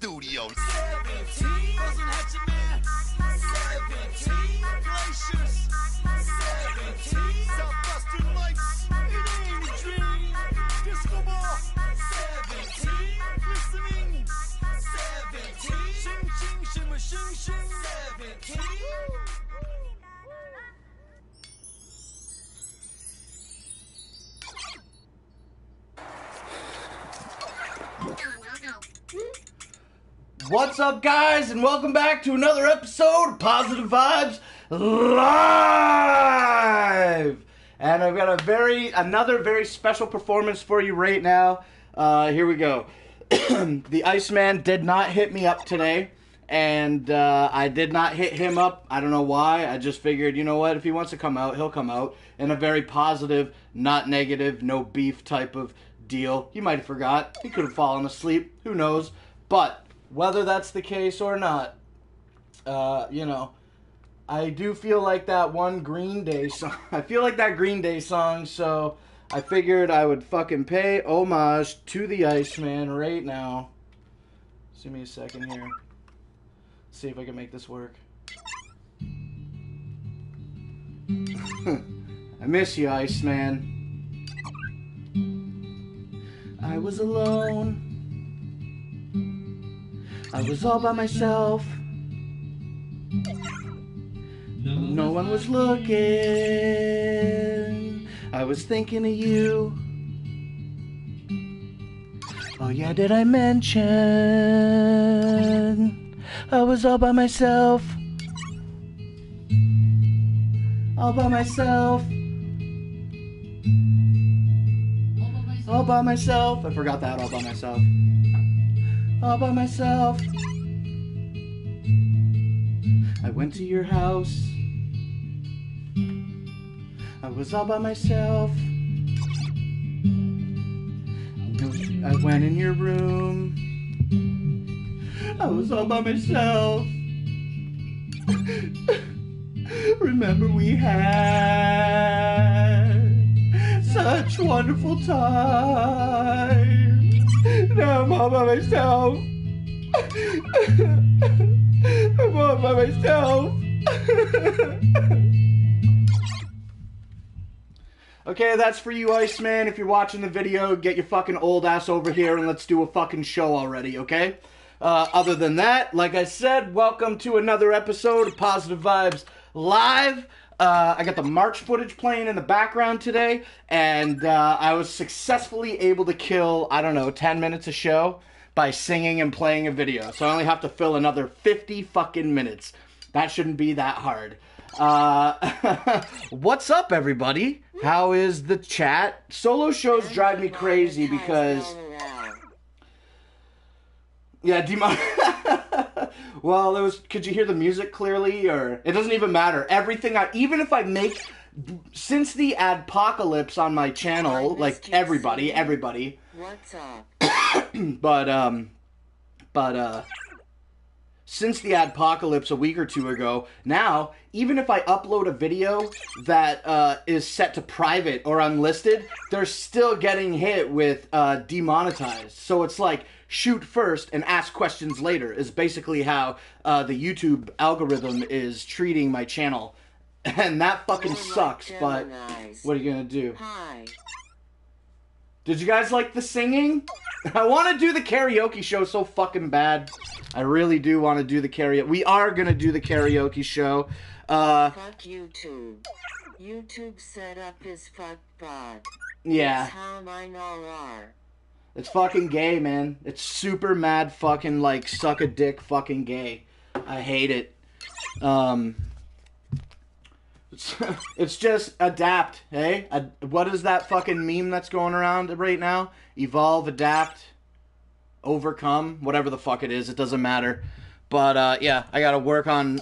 Studios. 17 doesn't hatch a man. 17 glaciers. 17 Southwestern lights. It ain't a dream. Disco ball. 17 glistening. 17 shing shing shimmer shing shing. 17. What's up, guys, and welcome back to another episode of Positive Vibes Live. And I've got another very special performance for you right now. Here we go. The Iceman did not hit me up today, and I did not hit him up. I don't know why. I just figured, you know what? If he wants to come out, he'll come out in a very positive, not negative, no beef type of deal. He might have forgot. He could have fallen asleep. Who knows? But whether that's the case or not, you know, I do feel like that one Green Day song. I feel like that Green Day song, so I figured I would fucking pay homage to the Iceman right now. Just give me a second here. See if I can make this work. I miss you, Iceman. I was alone. I was all by myself. No one was looking. I was thinking of you. Oh yeah, did I mention I was all by myself? All by myself. All by myself. I forgot that, all by myself. All by myself. I went to your house. I was all by myself. I went in your room. I was all by myself. Remember we had such wonderful times. Now I'm all by myself. I'm all by myself. Okay, that's for you, Iceman. If you're watching the video, get your fucking old ass over here and let's do a fucking show already, okay? Other than that, like I said, welcome to another episode of Positive Vibes Live. I got the March footage playing in the background today, and I was successfully able to kill, I don't know, 10 minutes a show by singing and playing a video. So I only have to fill another 50 fucking minutes. That shouldn't be that hard. What's up, everybody? How is the chat? Solo shows drive me crazy because... Yeah, well, it was... Could you hear the music clearly? Or... It doesn't even matter. Everything even if I make... Since the adpocalypse on my channel, like, everybody... What's up? But, since the adpocalypse a week or two ago, now, even if I upload a video that is set to private or unlisted, they're still getting hit with demonetized. So it's like, shoot first and ask questions later is basically how the YouTube algorithm is treating my channel. And that fucking sucks, but what are you gonna do? Hi. Did you guys like the singing? I want to do the karaoke show so fucking bad. I really do want to do the karaoke. We are going to do the karaoke show. Fuck YouTube. YouTube setup is fucked bad. Yeah. That's how mine all are. It's fucking gay, man. It's super mad fucking, like, suck a dick fucking gay. I hate it. It's just adapt, hey? What is that fucking meme that's going around right now? Evolve, adapt, overcome, whatever the fuck it is, it doesn't matter. But, yeah, I gotta work on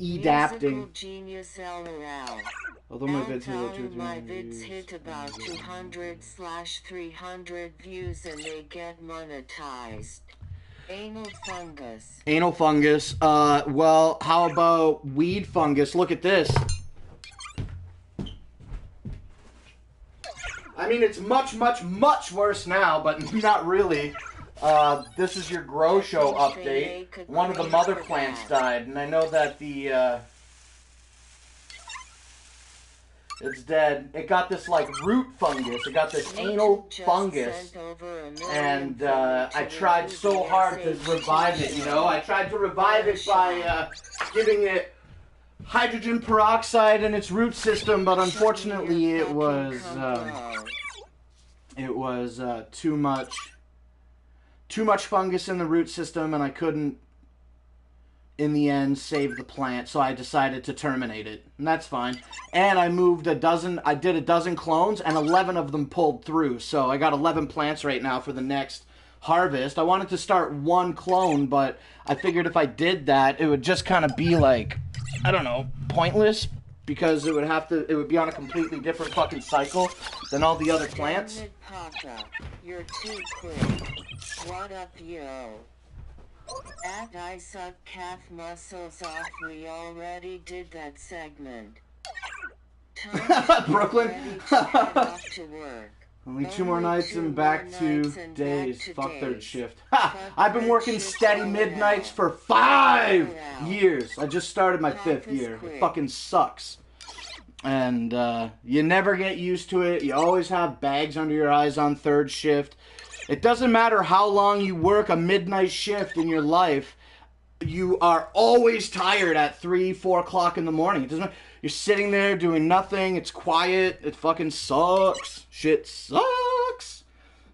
adapting. Genius LOL. Although my vids hit about 200/300 views and they get monetized. Anal fungus. Anal fungus. Well, how about weed fungus? Look at this. I mean, it's much, much, much worse now, but not really. This is your grow show update. One of the mother plants died, and I know that the, it's dead. It got this, like, root fungus. It got this anal fungus. And, I tried so hard to revive it, you know? I tried to revive it by, giving it hydrogen peroxide in its root system, but unfortunately it was too much fungus in the root system, and I couldn't, in the end, save the plant, so I decided to terminate it, and that's fine. And I did a dozen clones, and 11 of them pulled through, so I got 11 plants right now for the next harvest. I wanted to start one clone, but I figured if I did that, it would just kind of be like, I don't know, pointless, because it would be on a completely different fucking cycle than all the other plants. Papa, you're too quick. What up, yo? At I suck calf muscles off. We already did that segment. Brooklyn. Ready to head off to work. Only 2 more nights and back to days. Fuck third shift. Ha! I've been working steady midnights for 5 years. I just started my 5th year. It fucking sucks. And you never get used to it. You always have bags under your eyes on third shift. It doesn't matter how long you work a midnight shift in your life. You are always tired at 3, 4 o'clock in the morning. It doesn't matter. You're sitting there doing nothing. It's quiet. It fucking sucks. Shit sucks.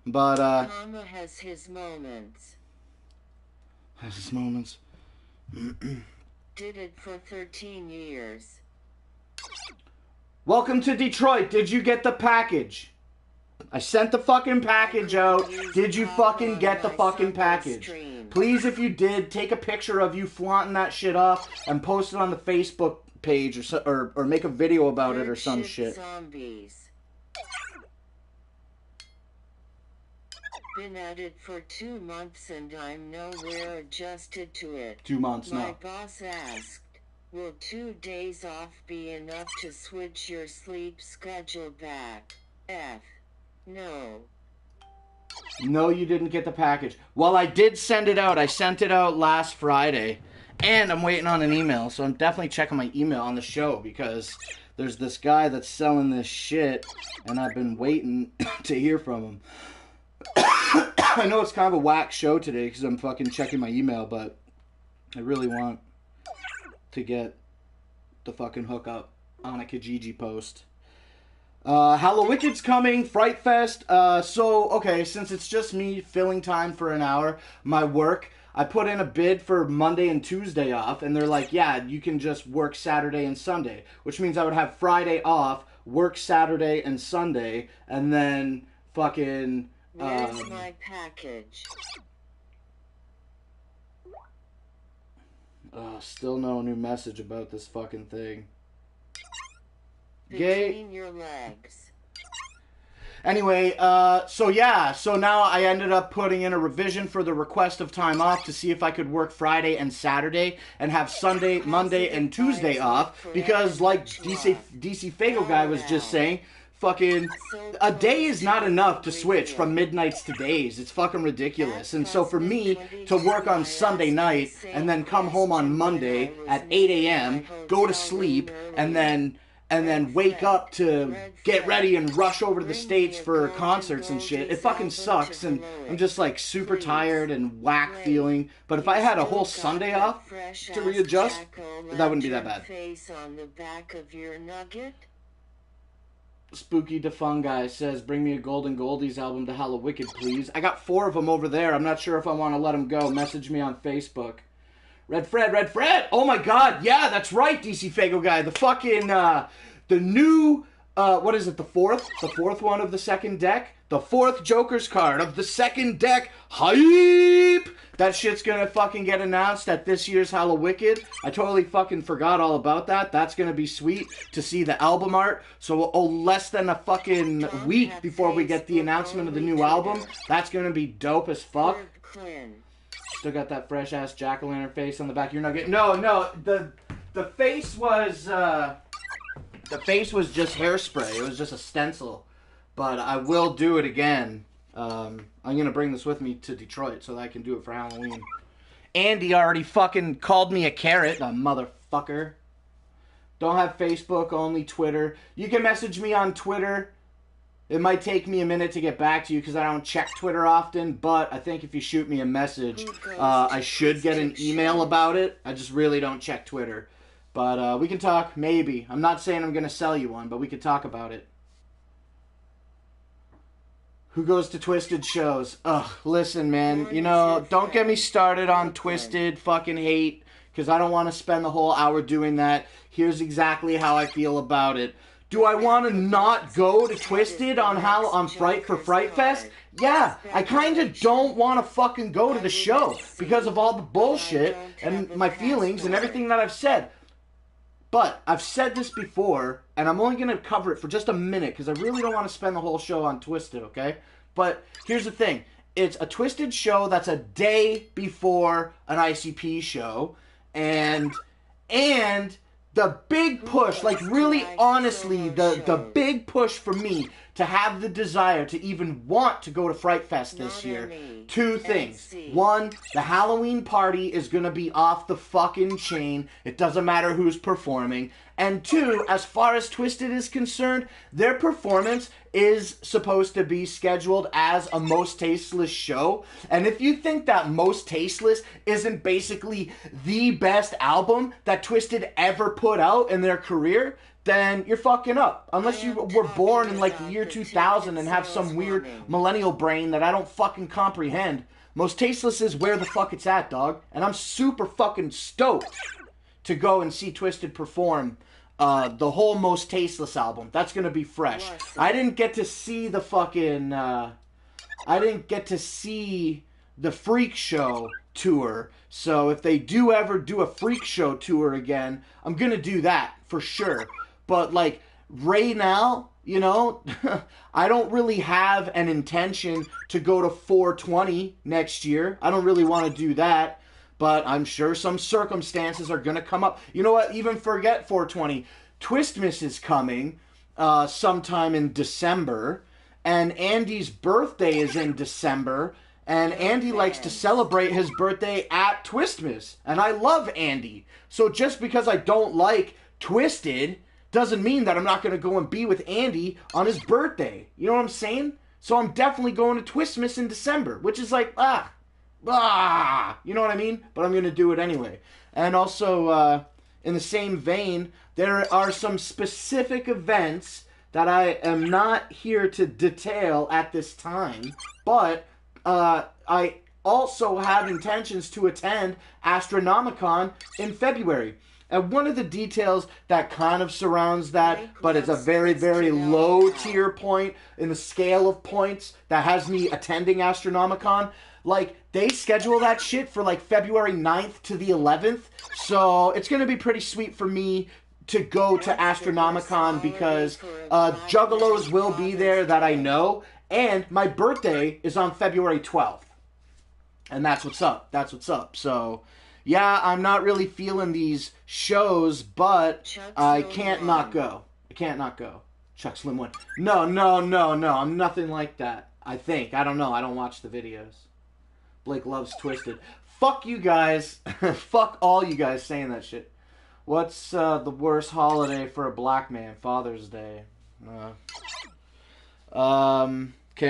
But, Karma has his moments. Has his moments. Did it for 13 years. Welcome to Detroit. Did you get the package? I sent the fucking package out. Did you fucking get the fucking package? Please, if you did, take a picture of you flaunting that shit off and post it on the Facebook page or make a video about it or some shit. Zombies. Been at it for 2 months and I'm nowhere adjusted to it. 2 months now. My boss asked, will 2 days off be enough to switch your sleep schedule back? No. No, you didn't get the package. Well, I did send it out. I sent it out last Friday. And I'm waiting on an email. So I'm definitely checking my email on the show because there's this guy that's selling this shit. And I've been waiting to hear from him. I know it's kind of a whack show today because I'm fucking checking my email. But I really want to get the fucking hookup on a Kijiji post. Hallowicked's coming, Fright Fest. Okay, since it's just me filling time for an hour, my work, I put in a bid for Monday and Tuesday off, and they're like, yeah, you can just work Saturday and Sunday, which means I would have Friday off, work Saturday and Sunday, and then fucking... Where's my package? Still no new message about this fucking thing. Between your legs. Anyway, so now I ended up putting in a revision for the request of time off to see if I could work Friday and Saturday and have Sunday, Monday, and Tuesday off because, like DC Fago guy was just saying, fucking a day is not enough to switch from midnights to days. It's fucking ridiculous. And so for me to work on Sunday night and then come home on Monday at 8 a.m., go to sleep, and then wake up to get ready and rush over to the States for concerts and shit. It fucking sucks, and I'm just like super tired and whack feeling. But if I had a whole Sunday off to readjust, that wouldn't be that bad. Spooky Defun guy says, bring me a Golden Goldies album to Hallowicked, please. I got 4 of them over there. I'm not sure if I want to let them go. Message me on Facebook. Red Fred! Oh my god, yeah, that's right, DC Fago guy. The fucking, the new, what is it, the fourth? The fourth one of the second deck? The 4th Joker's card of the second deck. Hype! That shit's gonna fucking get announced at this year's Hallowicked. I totally fucking forgot all about that. That's gonna be sweet to see the album art. So, less than a fucking week before we get the announcement of the new album. That's gonna be dope as fuck. Still got that fresh ass jack-o'-lantern face on the back. You're not getting... No, the face was just hairspray. It was just a stencil. But I will do it again. I'm gonna bring this with me to Detroit so that I can do it for Halloween. Andy already fucking called me a carrot, a motherfucker. Don't have Facebook, only Twitter. You can message me on Twitter. It might take me a minute to get back to you because I don't check Twitter often, but I think if you shoot me a message, I should get an email about it. I just really don't check Twitter. But we can talk, maybe. I'm not saying I'm going to sell you one, but we could talk about it. Who goes to Twisted shows? Ugh, listen, man. You know, don't get me started on Twisted fucking hate because I don't want to spend the whole hour doing that. Here's exactly how I feel about it. Do I want to not go to Twisted on Fright Fest? Yeah, I kind of don't want to fucking go to the show because of all the bullshit and my feelings and everything that I've said. But I've said this before, and I'm only going to cover it for just a minute because I really don't want to spend the whole show on Twisted, okay? But here's the thing. it's a Twisted show that's a day before an ICP show, and the big push, like really honestly, the big push for me to have the desire to even want to go to Fright Fest this year, two things. One, the Halloween party is going to be off the fucking chain. It doesn't matter who's performing. And two, as far as Twisted is concerned, their performance is supposed to be scheduled as a Most Tasteless show. And if you think that Most Tasteless isn't basically the best album that Twisted ever put out in their career, then you're fucking up. Unless you were born in like the year 2000 and have some weird millennial brain that I don't fucking comprehend. Most Tasteless is where the fuck it's at, dog. And I'm super fucking stoked to go and see Twisted perform the whole Most Tasteless album. That's gonna be fresh. I didn't get to see the fucking I didn't get to see the Freak Show tour. So if they do ever do a Freak Show tour again, I'm gonna do that for sure. But like right now, you know, I don't really have an intention to go to 420 next year. I don't really want to do that. But I'm sure some circumstances are going to come up. You know what? Even forget 420. Twistmas is coming sometime in December. And Andy's birthday is in December. And Andy likes to celebrate his birthday at Twistmas. And I love Andy. So just because I don't like Twisted doesn't mean that I'm not going to go and be with Andy on his birthday. You know what I'm saying? So I'm definitely going to Twistmas in December. Which is like, you know what I mean? But I'm going to do it anyway. And also, in the same vein, there are some specific events that I am not here to detail at this time. But I also have intentions to attend Astronomicon in February. And one of the details that kind of surrounds that, but it's a very, very low tier point in the scale of points that has me attending Astronomicon. Like, they schedule that shit for, like, February 9th to the 11th. So, it's going to be pretty sweet for me to go to Astronomicon because Juggalos will be there that I know. And my birthday is on February 12th. And that's what's up. That's what's up. So, yeah, I'm not really feeling these shows, but I can't not go. I can't not go. Chuck Slim One. No. I'm nothing like that. I think. I don't know. I don't watch the videos. Blake loves Twisted. Fuck you guys. Fuck all you guys saying that shit. What's the worst holiday for a black man? Father's Day. Okay,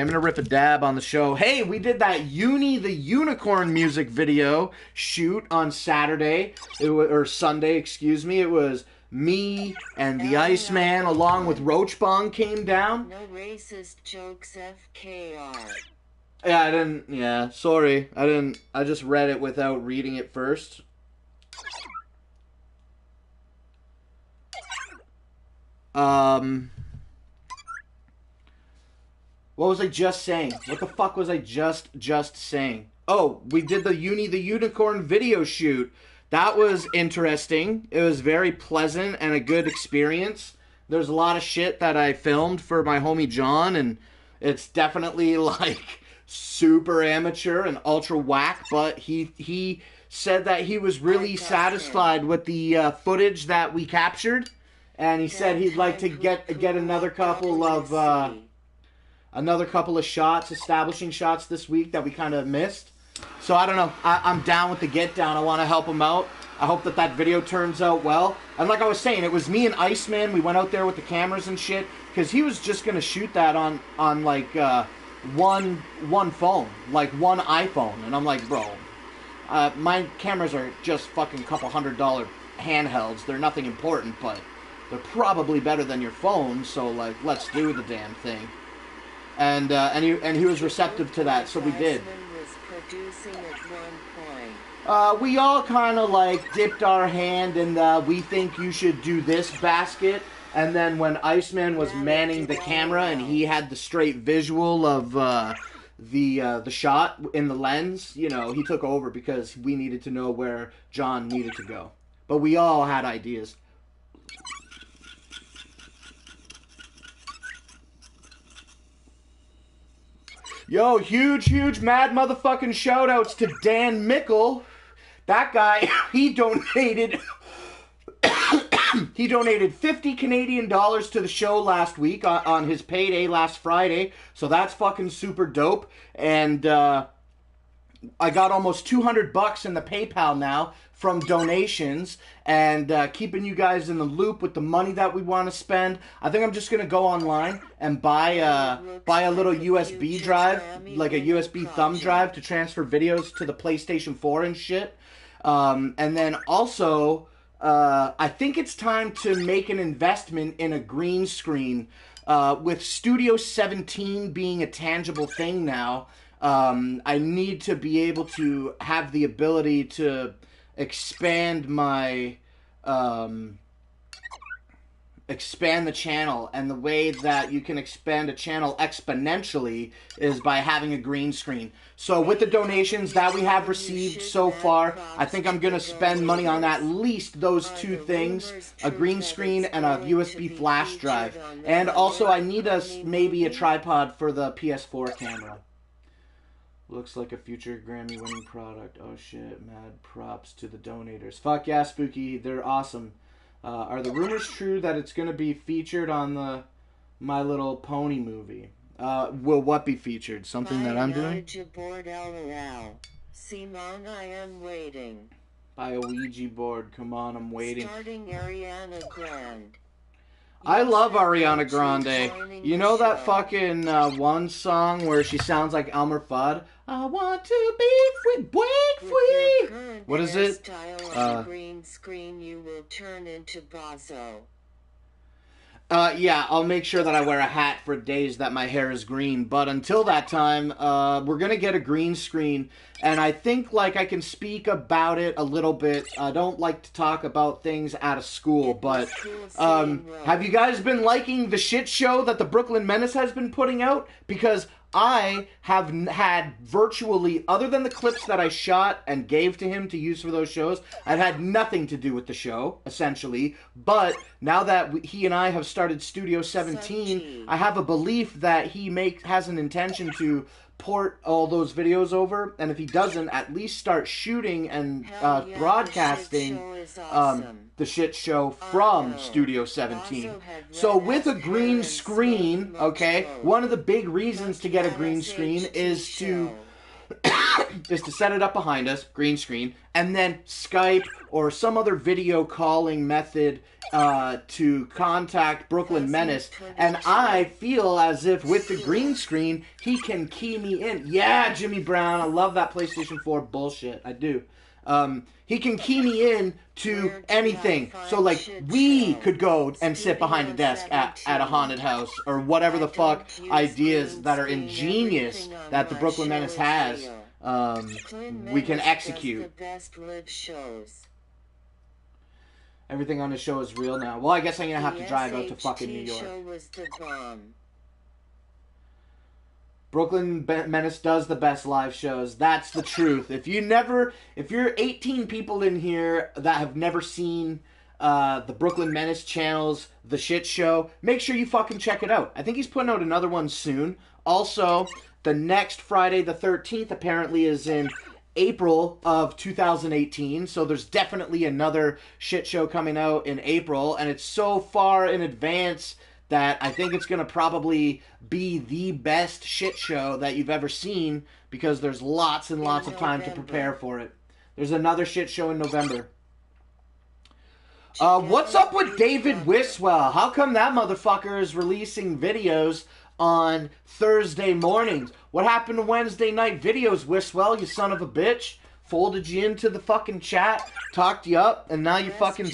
I'm going to rip a dab on the show. Hey, we did that Uni the Unicorn music video shoot on Saturday. Or Sunday, excuse me. It was me and the Iceman along with Roachbong came down. No racist jokes, FKR. Yeah, I didn't, yeah, sorry. I just read it without reading it first. What was I just saying? What the fuck was I just saying? Oh, we did the Uni the Unicorn video shoot. That was interesting. It was very pleasant and a good experience. There's a lot of shit that I filmed for my homie John, and it's definitely like super amateur and ultra whack, but he said that he was really satisfied with the footage that we captured, and he said he'd like to get another couple of shots, establishing shots this week that we kind of missed. So I don't know. I'm down with the get down. I want to help him out. I hope that video turns out well. And like I was saying, it was me and Iceman. We went out there with the cameras and shit because he was just gonna shoot that on like one phone, like one iPhone. And I'm like, bro, my cameras are just fucking couple $100 handhelds. They're nothing important, but they're probably better than your phone. So like, let's do the damn thing. And he was receptive to that, so we did. We all kind of like dipped our hand in the we think you should do this basket, and then when Iceman was manning the camera and he had the straight visual of the shot in the lens, you know, he took over because we needed to know where John needed to go. But we all had ideas. Yo, huge mad motherfucking shout outs to Dan Mickle. That guy, he donated he donated 50 Canadian dollars to the show last week on his payday last Friday. So that's fucking super dope. And I got almost $200 in the PayPal now from donations, and keeping you guys in the loop with the money that we want to spend. I think I'm just gonna go online and buy a little USB drive, like a USB thumb drive, to transfer videos to the PlayStation 4 and shit. And then also, I think it's time to make an investment in a green screen. With Studio 17 being a tangible thing now, I need to be able to have the ability to expand my expand the channel, and the way that you can expand a channel exponentially is by having a green screen. So with the donations that we have received so far, I think I'm gonna spend money on at least those two things: a green screen and a USB flash drive. And also I need maybe a tripod for the PS4 camera. Looks like a future Grammy-winning product. Oh shit, mad props to the donators. Fuck yeah, Spooky, they're awesome. Are the rumors true that it's going to be featured on the My Little Pony movie? Will what be featured? Something that I'm doing? Simon, I am waiting. By a Ouija board. Come on, I'm waiting. Starting Ariana Grande. I love Ariana Grande. You know that fucking one song where she sounds like Elmer Fudd? I want to be free, break free. What is it? Green screen, you will turn into Bozo. Yeah, I'll make sure that I wear a hat for days that my hair is green. But until that time, we're going to get a green screen. And I think, like, I can speak about it a little bit. I don't like to talk about things out of school. But have you guys been liking the shit show that the Brooklyn Menace has been putting out? Because I have had virtually, other than the clips that I shot and gave to him to use for those shows, I've had nothing to do with the show, essentially. But now that he and I have started Studio 17, I have a belief that he has an intention to port all those videos over, and if he doesn't, at least start shooting and broadcasting the shit show from Studio 17. So with a green screen, okay, one of the big reasons to get a green screen is to set it up behind us, green screen, and then Skype or some other video calling method to contact Brooklyn Menace. And I feel as if with the green screen, he can key me in. Yeah, Jimmy Brown, I love that PlayStation 4 bullshit. I do. He can key me in to anything. So, like, we could go and sit behind a desk at a haunted house, or whatever the fuck ideas that are ingenious that the Brooklyn Menace has, we can execute. Everything on the show is real now. Well, I guess I'm gonna have to drive out to fucking New York. Brooklyn Menace does the best live shows. That's the truth. If you're 18 people in here that have never seen the Brooklyn Menace channel's The Shit Show, make sure you fucking check it out. I think he's putting out another one soon. Also, the next Friday the 13th apparently is in April of 2018, so there's definitely another shit show coming out in April, and it's so far in advance that I think it's going to probably be the best shit show that you've ever seen, because there's lots and lots of time to prepare for it. There's another shit show in November. What's up with David Wiswell? How come that motherfucker is releasing videos on Thursday mornings? What happened to Wednesday night videos, Wiswell, you son of a bitch? Folded you into the fucking chat, talked you up, and now you fucking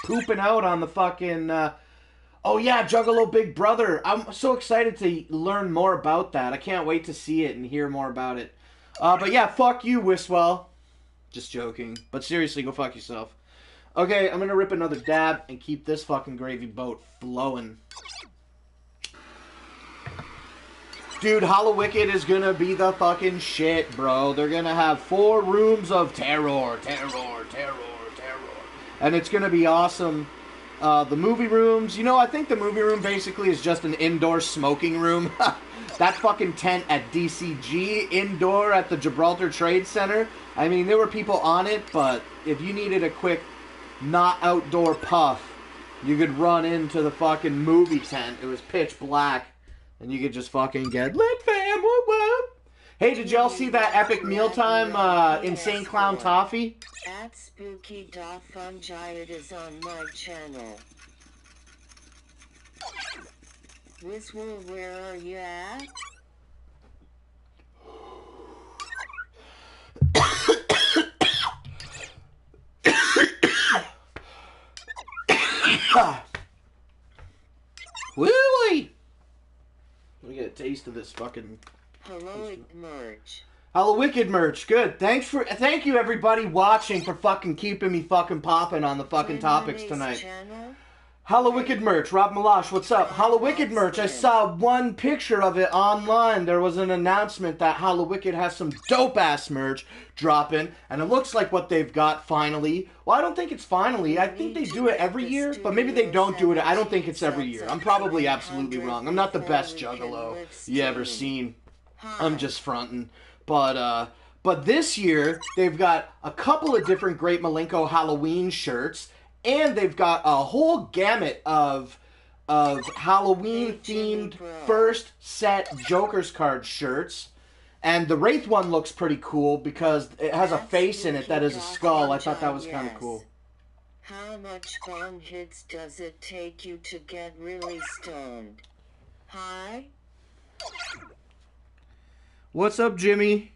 pooping out on the fucking... Oh yeah, Juggalo Big Brother. I'm so excited to learn more about that. I can't wait to see it and hear more about it. But yeah, fuck you, Wiswell. Just joking. But seriously, go fuck yourself. Okay, I'm gonna rip another dab and keep this fucking gravy boat flowing. Dude, Hallowicked is gonna be the fucking shit, bro. They're gonna have 4 rooms of terror. And it's gonna be awesome. The movie rooms, you know, I think the movie room basically is just an indoor smoking room. That fucking tent at DCG, indoor at the Gibraltar Trade Center. I mean, there were people on it, but if you needed a quick, not outdoor puff, you could run into the fucking movie tent. It was pitch black, and you could just fucking get lit, fam, whoop whoop. Hey, did y'all see that epic mealtime Insane Clown Toffee? At Spooky Da Fungi, it is on my channel. Wiswell, where are you at? Woo-wee! Let me get a taste of this fucking... Hello, merch. Hello, Wicked merch. Good. Thank you everybody watching for fucking keeping me fucking popping on the fucking topics tonight. Channel? Hello, Wicked merch. Rob Malash, what's up? Hello, Wicked merch. I saw one picture of it online. There was an announcement that Hello Wicked has some dope ass merch dropping, and it looks like what they've got finally. Well, I don't think it's finally. I think they do it every year, but maybe they don't do it. I don't think it's every year. I'm probably absolutely wrong. I'm not the best juggalo you ever seen. I'm just fronting. But this year, they've got a couple of different Great Malenko Halloween shirts, and they've got a whole gamut of Halloween-themed first set Joker's card shirts. And the Wraith one looks pretty cool because it has a face in it that is a skull. I thought that was kind of cool. How much bong hits does it take you to get really stoned? Hi? What's up, Jimmy?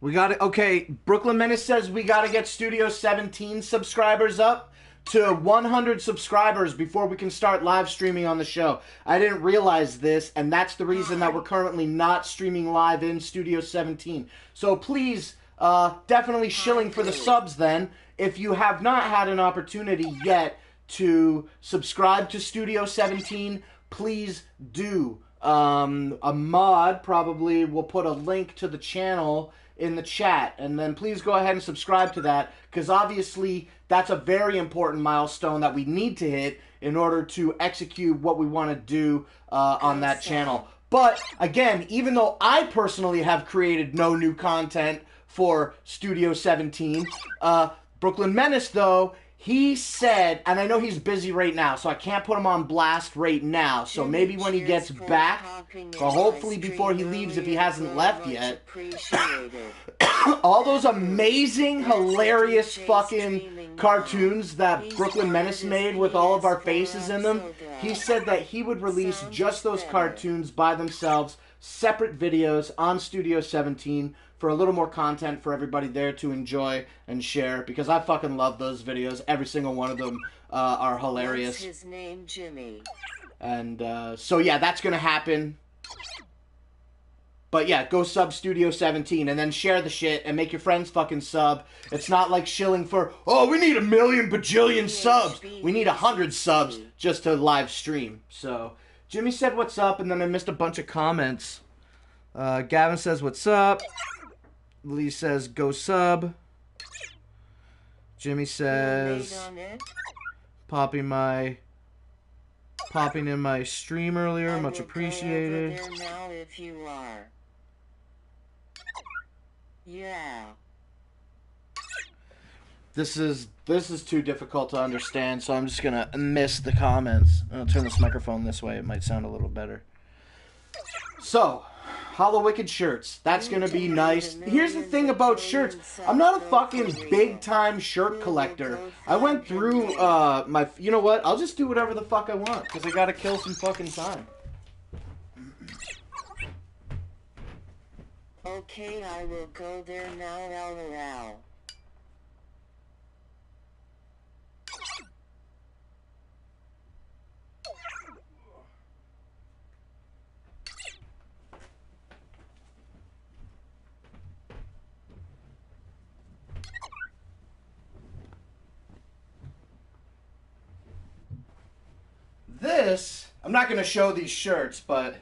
We got it. Okay, Brooklyn Menace says we got to get Studio 17 subscribers up to 100 subscribers before we can start live streaming on the show. I didn't realize this, and that's the reason that we're currently not streaming live in Studio 17. So please, definitely shilling for the subs then. If you have not had an opportunity yet to subscribe to Studio 17, please do. A mod probably will put a link to the channel in the chat, and then please go ahead and subscribe to that, because obviously that's a very important milestone that we need to hit in order to execute what we want to do on that channel. But again, even though I personally have created no new content for Studio 17, Brooklyn Menace though, he said, and I know he's busy right now, so I can't put him on blast right now. So maybe when he gets back, or hopefully before he leaves if he hasn't left yet, all those amazing, hilarious fucking cartoons that Brooklyn Menace made with all of our faces in them, he said that he would release just those cartoons by themselves, separate videos on Studio 17, for a little more content for everybody there to enjoy and share, because I fucking love those videos. Every single one of them are hilarious. What's his name, Jimmy? And so yeah, that's gonna happen. But yeah, go sub Studio 17 and then share the shit and make your friends fucking sub. It's not like shilling for, oh, we need 1 million bajillion subs. We need 100 subs just to live stream. So Jimmy said what's up, and then I missed a bunch of comments. Gavin says what's up. Lee says go sub. Jimmy says popping in my stream earlier, much appreciated. Now if you are. Yeah. This is too difficult to understand, so I'm just gonna miss the comments. I'll turn this microphone this way, it might sound a little better. So, Hollow Wicked shirts. That's gonna be nice. Here's the thing about shirts. I'm not a fucking big-time shirt collector. I went through my... You know what? I'll just do whatever the fuck I want, because I gotta kill some fucking time. Okay, I will go there now, LOL. This, I'm not going to show these shirts, but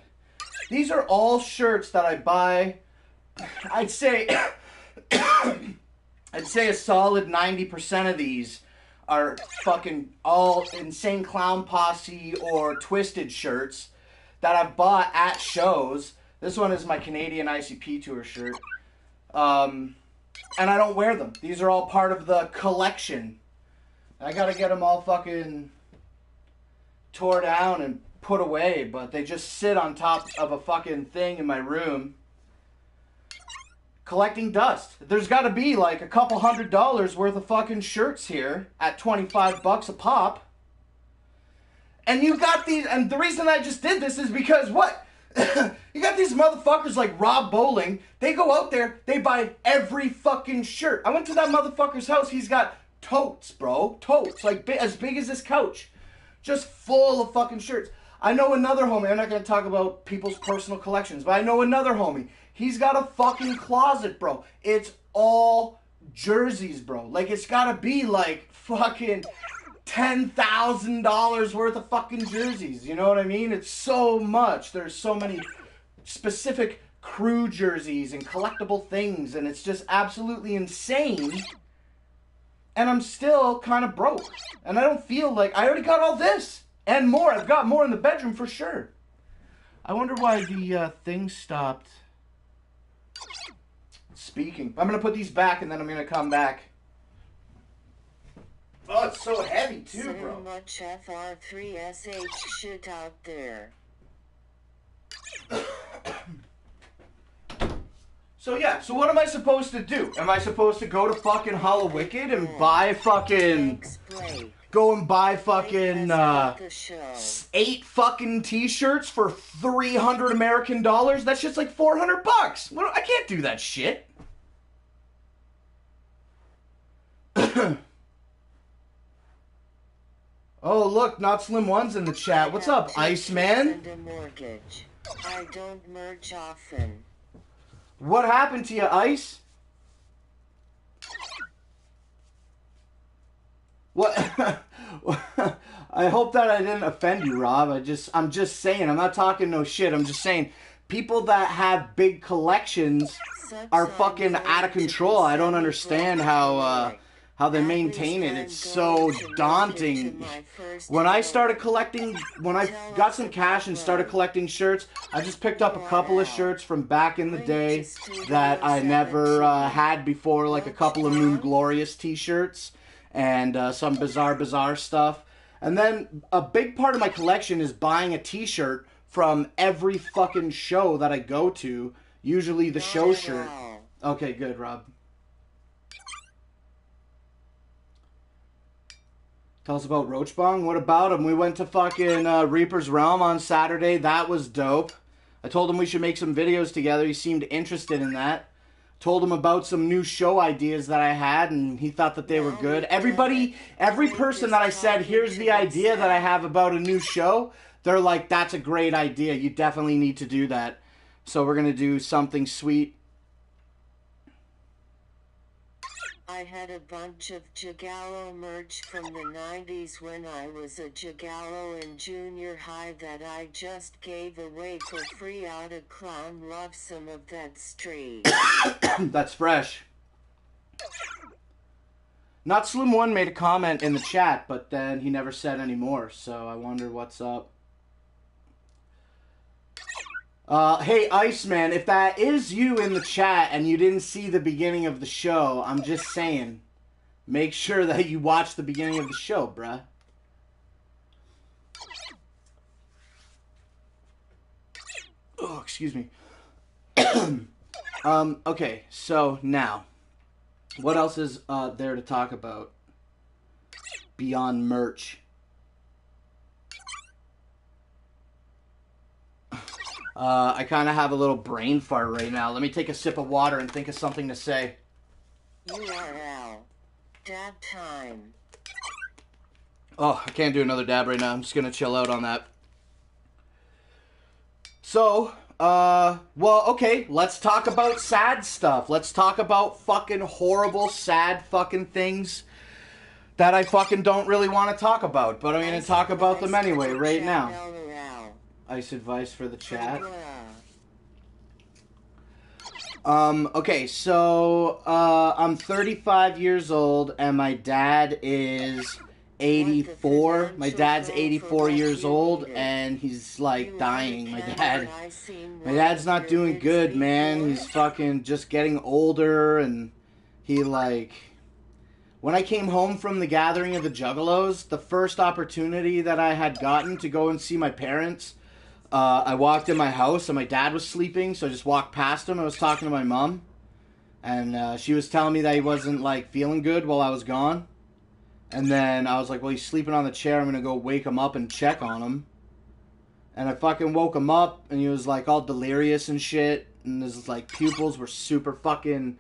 these are all shirts that I buy, I'd say, I'd say a solid 90% of these are fucking all Insane Clown Posse or Twisted shirts that I've bought at shows. This one is my Canadian ICP tour shirt. And I don't wear them. These are all part of the collection. I gotta get them all fucking tore down and put away, but they just sit on top of a fucking thing in my room collecting dust. There's got to be like a couple $100 worth of fucking shirts here at $25 a pop. And you got these, and the reason I just did this is because what? You got these motherfuckers like Rob Bowling. They go out there, they buy every fucking shirt. I went to that motherfucker's house. He's got totes, bro. Totes. Like as big as this couch. Just full of fucking shirts. I know another homie. I'm not going to talk about people's personal collections, but I know another homie. He's got a fucking closet, bro. It's all jerseys, bro. Like, it's got to be like fucking $10,000 worth of fucking jerseys. You know what I mean? It's so much. There's so many specific crew jerseys and collectible things, and it's just absolutely insane. And I'm still kind of broke. And I don't feel like... I already got all this and more. I've got more in the bedroom for sure. I wonder why the thing stopped speaking. I'm going to put these back and then I'm going to come back. Oh, it's so heavy too, bro. So much FR3SH shit out there. So yeah, so what am I supposed to do? Am I supposed to go to fucking Hollow Wicked and buy fucking... Go and buy fucking 8 fucking t-shirts for $300 American dollars? That shit's like $400. I can't do that shit. Oh, look, Not Slim One's in the chat. What's up, Iceman? I don't merch often. What happened to you, Ice? What? I hope that I didn't offend you, Rob. I'm just saying. I'm not talking no shit. I'm just saying people that have big collections are fucking out of control. I don't understand how they maintain it. It's so daunting. When I started collecting, when I got some cash and started collecting shirts, I just picked up a couple of shirts from back in the day that I never had before, like a couple of Moon Glorious t-shirts and some bizarre stuff. And then a big part of my collection is buying a t-shirt from every fucking show that I go to, usually the show shirt. Okay, good, Rob. Tell us about Roachbong. What about him? We went to fucking Reaper's Realm on Saturday. That was dope. I told him we should make some videos together. He seemed interested in that. Told him about some new show ideas that I had, and he thought that they were good. Every person that I said, here's the idea that I have about a new show, they're like, that's a great idea. You definitely need to do that. So we're going to do something sweet. I had a bunch of juggalo merch from the 90s when I was a juggalo in junior high that I just gave away for free out of Clown Love some of that street. That's fresh. Not Slim One made a comment in the chat, but then he never said any more, so I wonder what's up. Hey, Iceman, if that is you in the chat and you didn't see the beginning of the show, I'm just saying, make sure that you watch the beginning of the show, bruh. Oh, excuse me. Okay, so now, what else is there to talk about beyond merch? I kind of have a little brain fart right now. Let me take a sip of water and think of something to say. URL. Dab time. Oh, I can't do another dab right now. I'm just going to chill out on that. So, well, okay, let's talk about sad stuff. Let's talk about fucking horrible, sad fucking things that I fucking don't really want to talk about. But I'm going to talk about them anyway right now. Ice advice for the chat. Okay, so I'm 35 years old, and my dad is 84. My dad's 84 years old, and he's like dying. My dad's not doing good, man. He's fucking just getting older, and he like. When I came home from the gathering of the Juggalos, the first opportunity that I had gotten to go and see my parents, I walked in my house and my dad was sleeping, so I just walked past him. I was talking to my mom, and she was telling me that he wasn't like feeling good while I was gone. And then I was like, well, he's sleeping on the chair. I'm gonna go wake him up and check on him. And I fucking woke him up, and he was like all delirious and shit, and his like pupils were super fucking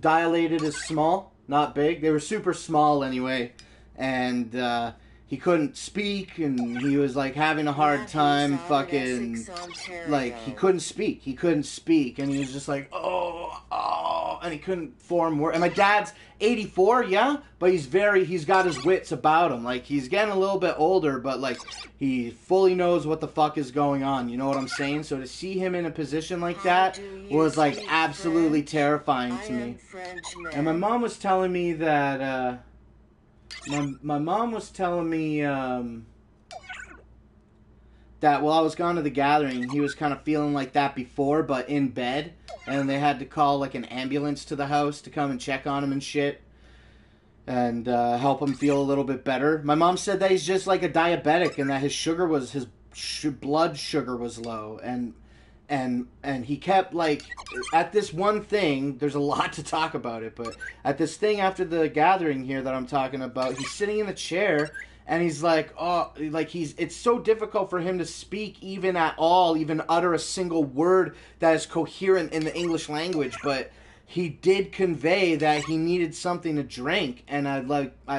dilated as small. Not big. They were super small anyway. And he couldn't speak, and he was like having a hard time fucking like he couldn't speak. And he was just like, oh, and he couldn't form words. And my dad's 84, yeah, but he's got his wits about him. Like, he's getting a little bit older, but like he fully knows what the fuck is going on. You know what I'm saying? So to see him in a position like that was like absolutely terrifying to me. And my mom was telling me that my mom was telling me that while I was gone to the gathering, he was kind of feeling like that before, but in bed, and they had to call like an ambulance to the house to come and check on him and shit, and help him feel a little bit better. My mom said that he's just like a diabetic, and that his blood sugar was low, and he kept like at this one thing. There's a lot to talk about it, but at this thing after the gathering here that I'm talking about, he's sitting in the chair. And he's like, oh, like it's so difficult for him to speak even at all, even utter a single word that is coherent in the English language. But he did convey that he needed something to drink. And I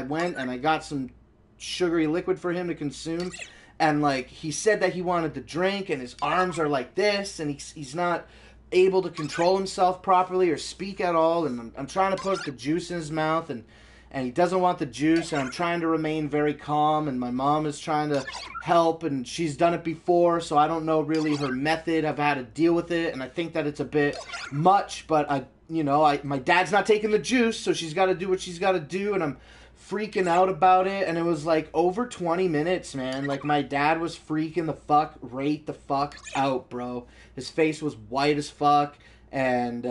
went and I got some sugary liquid for him to consume. And like, he said that he wanted to drink, and his arms are like this, and he's not able to control himself properly or speak at all. And I'm trying to put the juice in his mouth, and he doesn't want the juice, and I'm trying to remain very calm, and my mom is trying to help, and she's done it before, so I don't know really her method of how to deal with it, and I think that it's a bit much, but my dad's not taking the juice, so she's got to do what she's got to do, and I'm freaking out about it. And it was like over 20 minutes, man. Like, my dad was freaking the fuck out, bro. His face was white as fuck. And,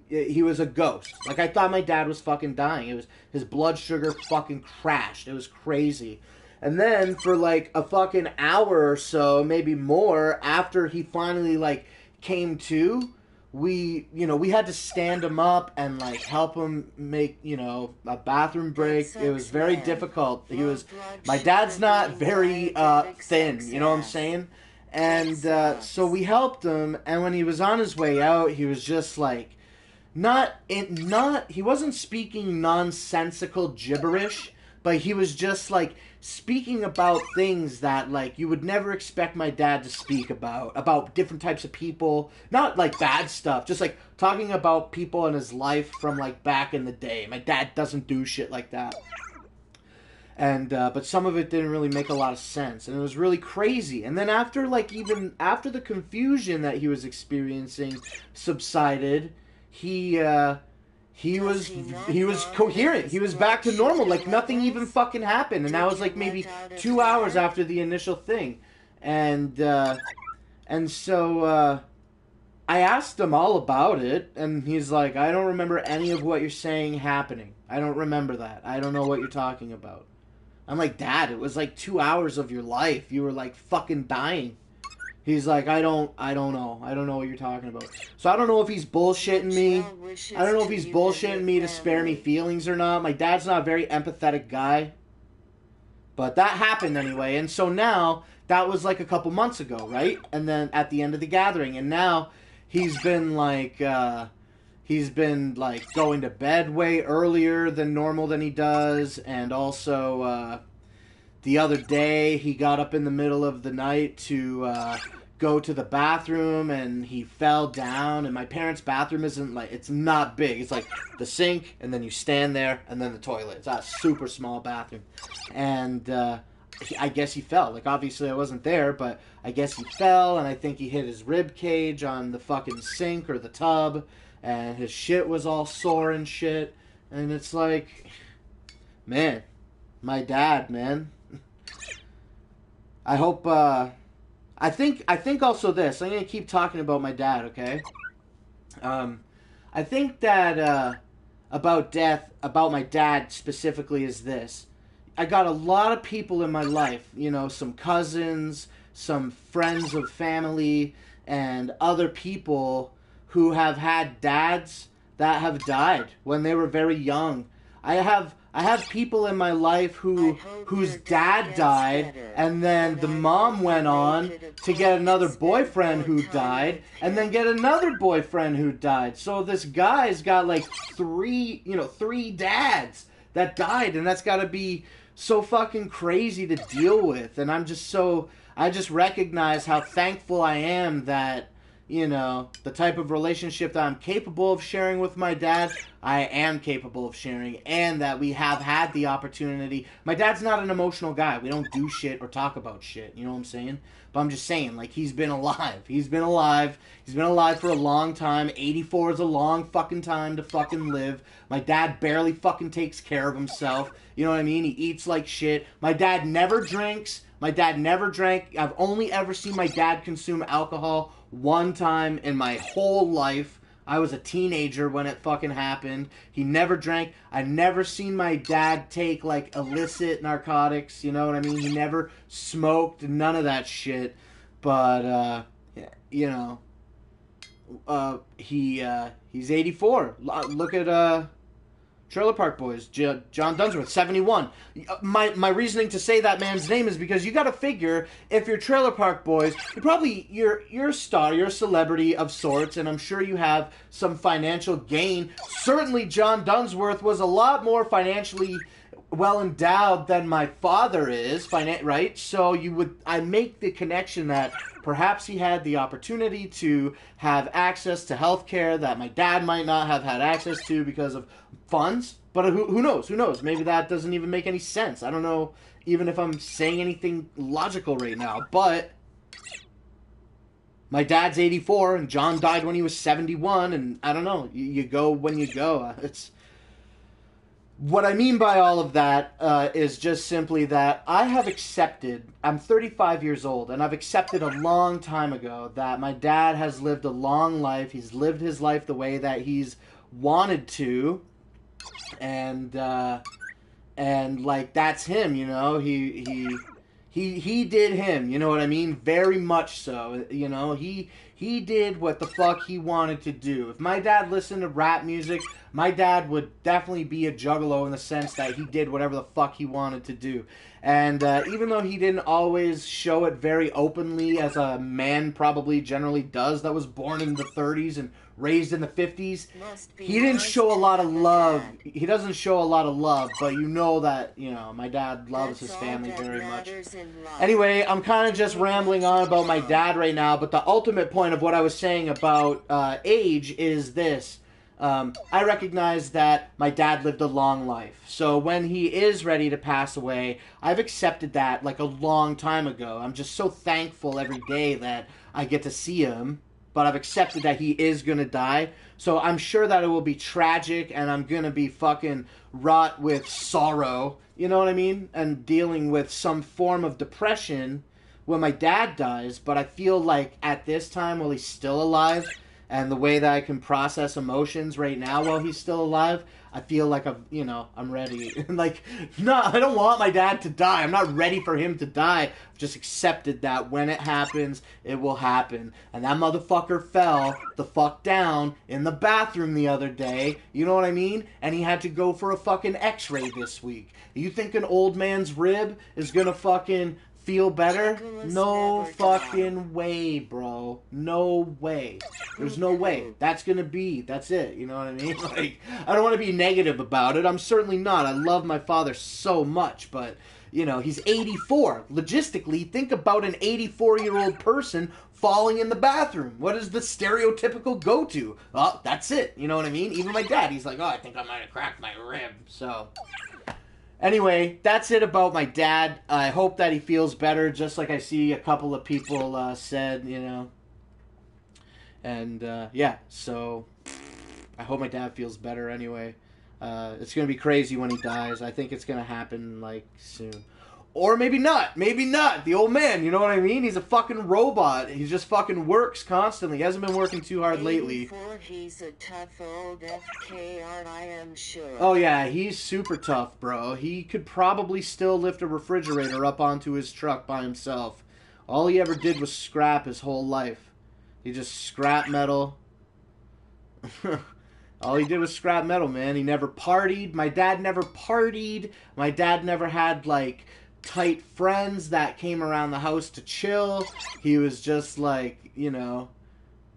he was a ghost. Like, I thought my dad was fucking dying. His blood sugar fucking crashed. It was crazy. And then, for, like, a fucking hour or so, maybe more, after he finally, like, came to, we had to stand him up and, like, help him make, a bathroom break. It was very difficult. My dad's not very, thin, you know what I'm saying? And so we helped him, and when he was on his way out, he was just like, he wasn't speaking nonsensical gibberish, but he was just like speaking about things that like you would never expect my dad to speak about different types of people, not like bad stuff, just like talking about people in his life from like back in the day. My dad doesn't do shit like that. And, but some of it didn't really make a lot of sense, and it was really crazy. And then after the confusion that he was experiencing subsided, he was coherent. He was back to normal, like nothing even fucking happened. And that was like maybe 2 hours after the initial thing. And so I asked him all about it, and he's like, I don't remember any of what you're saying happening. I don't remember that. I don't know what you're talking about. I'm like, Dad, it was like 2 hours of your life. You were like fucking dying. He's like, I don't know. I don't know what you're talking about. So I don't know if he's bullshitting me. I don't know if he's bullshitting me to spare me feelings or not. My dad's not a very empathetic guy. But that happened anyway. And so now, that was like a couple months ago, right? And then at the end of the gathering. And now, he's been like going to bed way earlier than normal than he does, and also the other day he got up in the middle of the night to go to the bathroom, and he fell down. And my parents' bathroom isn't like, it's not big. It's like the sink, and then you stand there, and then the toilet. It's a super small bathroom. And I guess he fell. Like, obviously I wasn't there, but I guess he fell, and I think he hit his rib cage on the fucking sink or the tub, and his shit was all sore and shit. And it's like, man, my dad, man. I hope, I think also this. I'm gonna keep talking about my dad, okay? I think that, about death, about my dad specifically, is this. I got a lot of people in my life, you know, some cousins, some friends of family, and other people who have had dads that have died when they were very young. I have people in my life whose dad died, and then the mom went on to get another boyfriend who died, and then get another boyfriend who died. So this guy's got like three dads that died, and that's got to be so fucking crazy to deal with. And I just recognize how thankful I am that, you know, the type of relationship that I'm capable of sharing with my dad, I am capable of sharing, and that we have had the opportunity. My dad's not an emotional guy. We don't do shit or talk about shit, you know what I'm saying? But I'm just saying, like, he's been alive. He's been alive for a long time. 84 is a long fucking time to fucking live. My dad barely fucking takes care of himself. You know what I mean? He eats like shit. My dad never drinks. My dad never drank. I've only ever seen my dad consume alcohol one time in my whole life. I was a teenager when it fucking happened. He never drank. I never seen my dad take, like, illicit narcotics, you know what I mean? He never smoked, none of that shit. But, you know, he's 84. Look at, Trailer Park Boys, John Dunsworth, 71. My reasoning to say that man's name is because you got to figure, if you're Trailer Park Boys, you're a star, you're a celebrity of sorts, and I'm sure you have some financial gain. Certainly, John Dunsworth was a lot more financially well endowed than my father is, right? So I make the connection that perhaps he had the opportunity to have access to health care that my dad might not have had access to because of funds. But who knows? Who knows? Maybe that doesn't even make any sense. I don't know even if I'm saying anything logical right now. But my dad's 84 and John died when he was 71, and I don't know. You go when you go. It's... What I mean by all of that is just simply that I have accepted, I'm 35 years old, and I've accepted a long time ago that my dad has lived a long life. He's lived his life the way that he's wanted to, and like, that's him, you know. He did him, you know what I mean? Very much so, you know. He did what the fuck he wanted to do. If my dad listened to rap music, my dad would definitely be a juggalo in the sense that he did whatever the fuck he wanted to do. And even though he didn't always show it very openly, as a man probably generally does that was born in the 30s and raised in the 50s, he didn't show a lot of love. He doesn't show a lot of love, but you know that, you know, my dad loves his family very much. Anyway, I'm kind of just rambling on about my dad right now, but the ultimate point of what I was saying about age is this. I recognize that my dad lived a long life. So when he is ready to pass away, I've accepted that like a long time ago. I'm just so thankful every day that I get to see him. But I've accepted that he is going to die. So I'm sure that it will be tragic, and I'm going to be fucking wrought with sorrow. You know what I mean? And dealing with some form of depression when my dad dies. But I feel like at this time, while he's still alive, and the way that I can process emotions right now while he's still alive, I feel like I'm ready. Like, no, I don't want my dad to die. I'm not ready for him to die. I've just accepted that when it happens, it will happen. And that motherfucker fell the fuck down in the bathroom the other day. You know what I mean? And he had to go for a fucking x-ray this week. You think an old man's rib is gonna fucking feel better? No fucking way, bro. No way. There's no way. That's it. You know what I mean? Like, I don't want to be negative about it. I'm certainly not. I love my father so much, but, you know, he's 84. Logistically, think about an 84-year-old person falling in the bathroom. What is the stereotypical go-to? Oh, that's it. You know what I mean? Even my dad, he's like, oh, I think I might have cracked my rib. So, Anyway, that's it about my dad. I hope that he feels better, just like I see a couple of people said, you know. And, yeah, so I hope my dad feels better anyway. It's going to be crazy when he dies. I think it's going to happen, like, soon. Or maybe not. Maybe not. The old man, you know what I mean? He's a fucking robot. He just fucking works constantly. He hasn't been working too hard lately. He's a tough old FKR, I am sure. Oh, yeah, he's super tough, bro. He could probably still lift a refrigerator up onto his truck by himself. All he ever did was scrap his whole life. He just scrap metal. All he did was scrap metal, man. He never partied. My dad never partied. My dad never had, like, tight friends that came around the house to chill. He was just like, you know,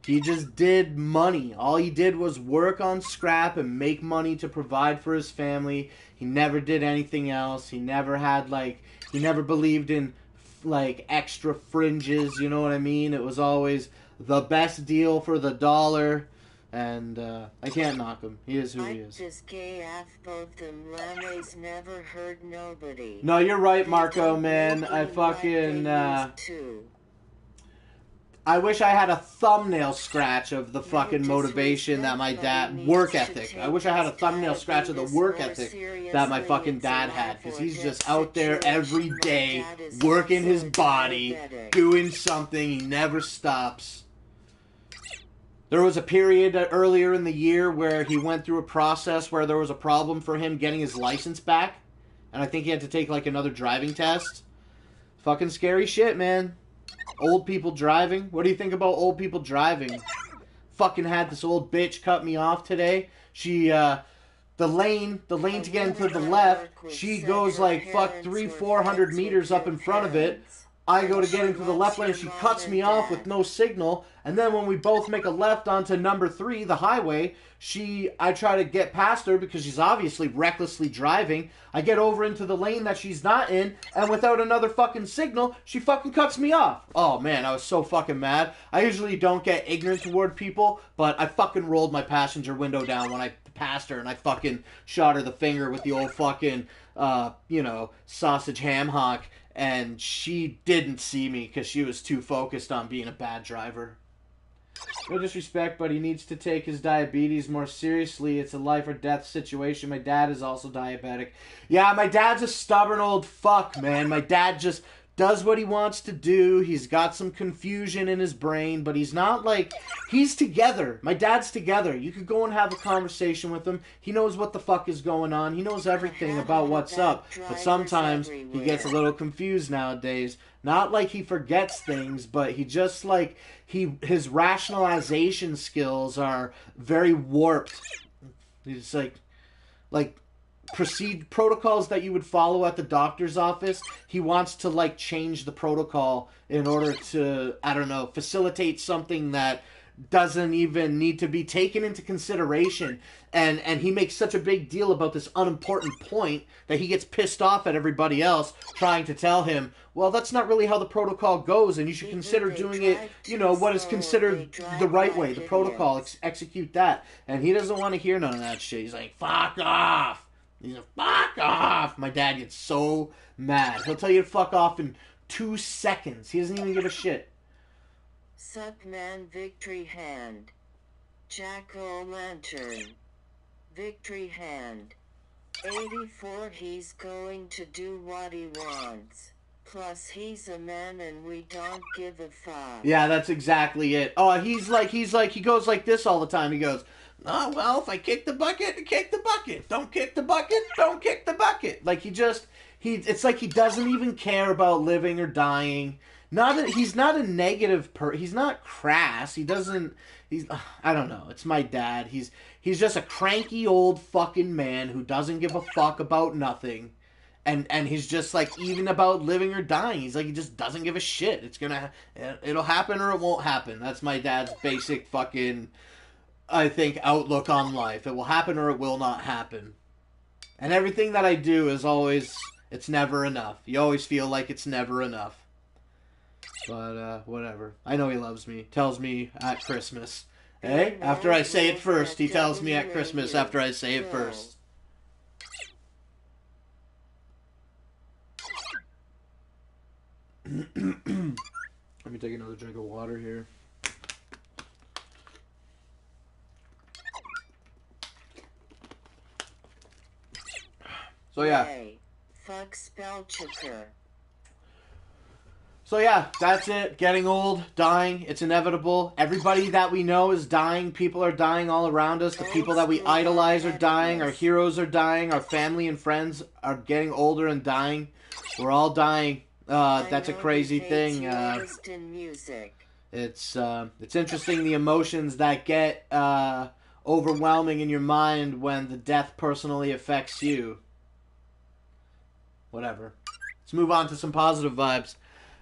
he just did money. All he did was work on scrap and make money to provide for his family. He never did anything else. He never had, like, he never believed in, like, extra fringes, you know what I mean? It was always the best deal for the dollar. And I can't knock him. He is who he is. Just gay af both them lames never heard nobody. No, you're right, Marco, man. I fucking I wish I had a thumbnail scratch of the fucking motivation that my dad work ethic. I wish I had a thumbnail scratch of the work ethic that my fucking dad had, because he's just out there every day working his body, doing something. He never stops. There was a period earlier in the year where he went through a process where there was a problem for him getting his license back. And I think he had to take, like, another driving test. Fucking scary shit, man. Old people driving. What do you think about old people driving? Fucking had this old bitch cut me off today. She, the lane to get into the left, she goes, like, fuck 300-400 meters up in front of it. I go to get into the left lane, she cuts me off with no signal, and then when we both make a left onto number 3, the highway, I try to get past her because she's obviously recklessly driving. I get over into the lane that she's not in, and without another fucking signal, she fucking cuts me off. Oh man, I was so fucking mad. I usually don't get ignorant toward people, but I fucking rolled my passenger window down when I passed her, and I fucking shot her the finger with the old fucking, you know, sausage ham hock. And she didn't see me because she was too focused on being a bad driver. No disrespect, but he needs to take his diabetes more seriously. It's a life or death situation. My dad is also diabetic. Yeah, my dad's a stubborn old fuck, man. My dad just does what he wants to do. He's got some confusion in his brain, but he's not like... He's together. My dad's together. You could go and have a conversation with him. He knows what the fuck is going on. He knows everything about what's up. But sometimes he gets a little confused nowadays. Not like he forgets things, but he just like... His rationalization skills are very warped. He's like protocols that you would follow at the doctor's office, he wants to like change the protocol in order to, I don't know, facilitate something that doesn't even need to be taken into consideration. And he makes such a big deal about this unimportant point that he gets pissed off at everybody else trying to tell him, well, that's not really how the protocol goes, and you should consider doing it, you know, what is considered the right way, the protocol, execute that. And he doesn't want to hear none of that shit. He's like, fuck off. He's like, fuck off. My dad gets so mad. He'll tell you to fuck off in 2 seconds. He doesn't even give a shit. Suck man, victory hand. Jack-o'-lantern. Victory hand. 84, he's going to do what he wants. Plus he's a man and we don't give a fuck. Yeah, that's exactly it. Oh, he goes like this all the time. He goes, oh, well, if I kick the bucket, kick the bucket. Don't kick the bucket, don't kick the bucket. Like it's like he doesn't even care about living or dying. He's not a negative he's not crass. I don't know. It's my dad. He's just a cranky old fucking man who doesn't give a fuck about nothing. And he's just like, even about living or dying, he's like, he just doesn't give a shit. It'll happen or it won't happen. That's my dad's basic fucking, I think, outlook on life. It will happen or it will not happen. And everything that I do is always, it's never enough. You always feel like it's never enough. But, whatever. I know he loves me. Tells me at Christmas. Hey, after I say it first. He tells me at Christmas after I say it first. Let me take another drink of water here. So yeah. Hey, fuck spell checker. So yeah, that's it. Getting old, dying, it's inevitable. Everybody that we know is dying. People are dying all around us. The people that we idolize are dying. Our heroes are dying. Our family and friends are getting older and dying. We're all dying. That's a crazy thing. It's interesting the emotions that get overwhelming in your mind when the death personally affects you. Whatever. Let's move on to some positive vibes.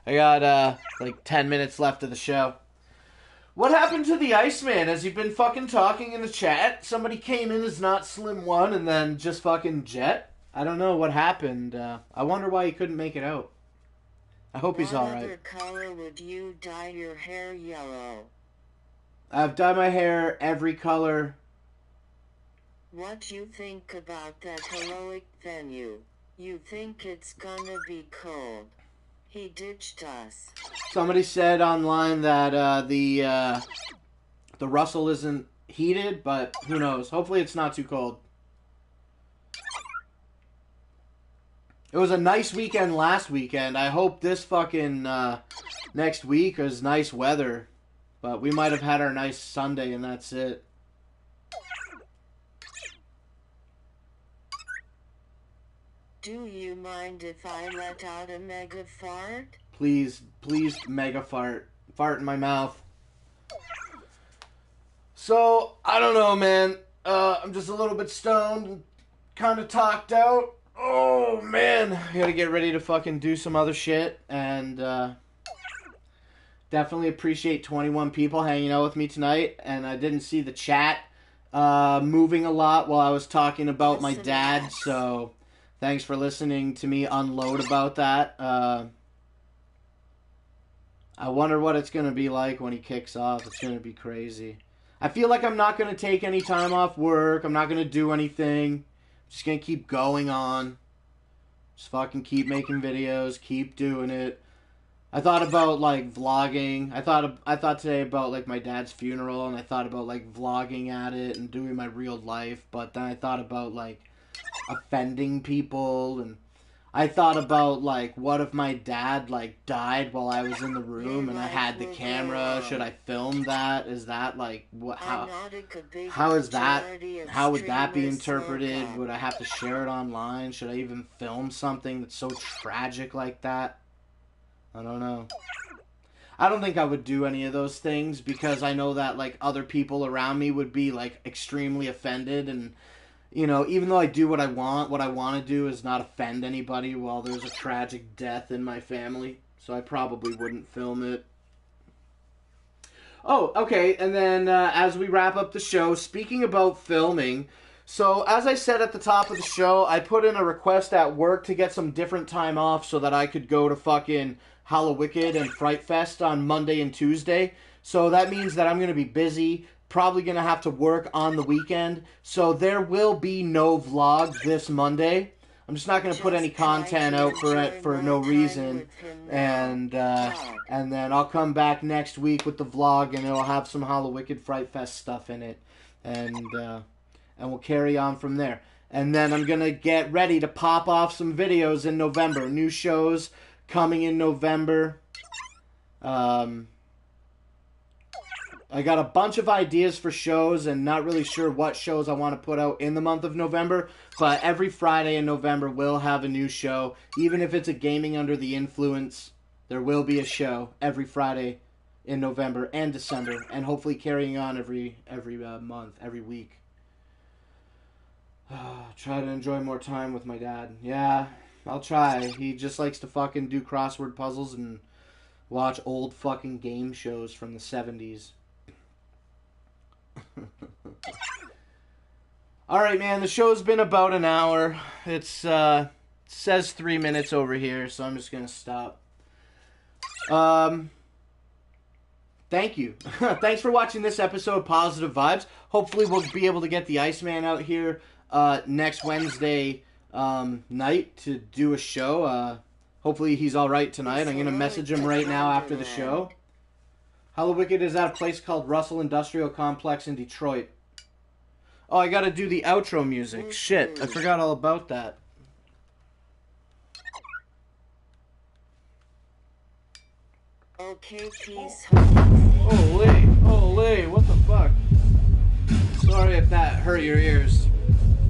I got like 10 minutes left of the show. What happened to the Iceman? Has he been fucking talking in the chat? Somebody came in as not Slim One and then just fucking Jet? I don't know what happened. I wonder why he couldn't make it out. I hope he's alright. What other color would you dye your hair yellow? I've dyed my hair every color. What you think about that heroic venue? You think it's gonna be cold? He ditched us. Somebody said online that the Russell isn't heated, but who knows? Hopefully it's not too cold. It was a nice weekend last weekend. I hope this fucking next week is nice weather. But we might have had our nice Sunday and that's it. Do you mind if I let out a mega fart? Please, please mega fart. Fart in my mouth. So, I don't know, man. I'm just a little bit stoned and kind of talked out. Oh, man. I gotta get ready to fucking do some other shit. And, definitely appreciate 21 people hanging out with me tonight. And I didn't see the chat moving a lot while I was talking about my dad, so thanks for listening to me unload about that. I wonder what it's going to be like when he kicks off. It's going to be crazy. I feel like I'm not going to take any time off work. I'm not going to do anything. I'm just going to keep going on. Just fucking keep making videos. Keep doing it. I thought about, like, vlogging. I thought today about, like, my dad's funeral. And I thought about, like, vlogging at it and doing my real life. But then I thought about, like, offending people, and I thought about, like, what if my dad, like, died while I was in the room and I had the camera? Should I film that? Is that, like, what? How is that? How would that be interpreted? Would I have to share it online? Should I even film something that's so tragic like that? I don't know. I don't think I would do any of those things because I know that, like, other people around me would be, like, extremely offended. And you know, even though I do what I want to do is not offend anybody while there's a tragic death in my family. So I probably wouldn't film it. Oh, okay, and then as we wrap up the show, speaking about filming, so as I said at the top of the show, I put in a request at work to get some different time off so that I could go to fucking Hallowicked and Fright Fest on Monday and Tuesday. So that means that I'm going to be busy. Probably going to have to work on the weekend, so there will be no vlog this Monday. I'm just not going to put any content out for it for no reason, and then I'll come back next week with the vlog, and it'll have some Hallowicked Fright Fest stuff in it, and we'll carry on from there. And then I'm going to get ready to pop off some videos in November. New shows coming in November. I got a bunch of ideas for shows and not really sure what shows I want to put out in the month of November, but every Friday in November we'll have a new show. Even if it's a gaming under the influence, there will be a show every Friday in November and December, and hopefully carrying on every month, every week. Try to enjoy more time with my dad. Yeah, I'll try. He just likes to fucking do crossword puzzles and watch old fucking game shows from the 70s. Alright, man, the show's been about an hour. It says 3 minutes over here, so I'm just gonna stop. Thank you. Thanks for watching this episode of Positive Vibes. Hopefully we'll be able to get the Iceman out here next Wednesday night to do a show. Hopefully he's all right tonight. I'm going to message him right now after the show. Hello Wicked is at a place called Russell Industrial Complex in Detroit. Oh, I got to do the outro music. Shit, I forgot all about that. Okay, peace. Holy, what the fuck? Sorry if that hurt your ears.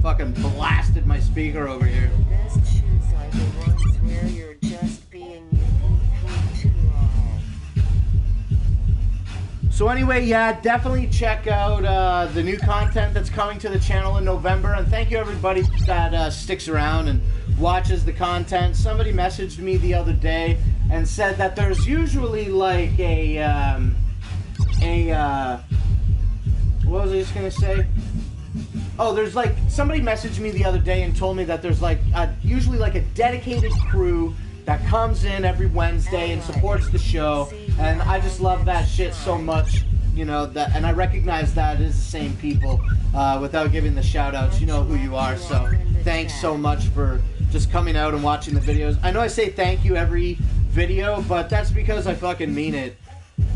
Fucking blasted my speaker over here. The best shoes are the ones where you're just being you to all. So anyway, yeah, definitely check out the new content that's coming to the channel in November. And thank you everybody that sticks around and watches the content. Somebody messaged me the other day and said that there's usually like what was I just gonna say? Oh, there's like, somebody messaged me the other day and told me that there's like usually like a dedicated crew that comes in every Wednesday and supports the show, and I just love that shit so much, you know, that, and I recognize that it is the same people, without giving the shout outs. You know who you are, so thanks so much for just coming out and watching the videos. I know I say thank you every video, but that's because I fucking mean it.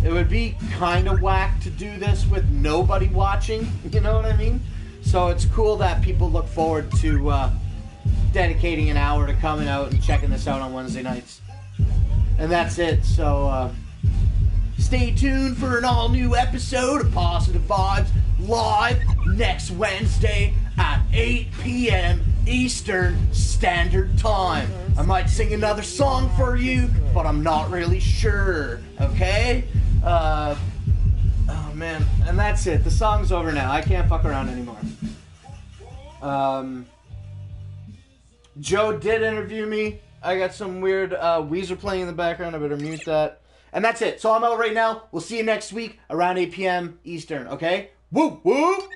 It would be kind of whack to do this with nobody watching, you know what I mean? So it's cool that people look forward to dedicating an hour to coming out and checking this out on Wednesday nights. And that's it, so stay tuned for an all-new episode of Positive Vibes live next Wednesday at 8 p.m. Eastern Standard Time. I might sing another song for you, but I'm not really sure, okay? Oh man, and that's it. The song's over now. I can't fuck around anymore. Joe did interview me. I got some weird Weezer playing in the background. I better mute that. And that's it. So I'm out right now. We'll see you next week around 8 p.m. Eastern, okay? Whoop, whoop!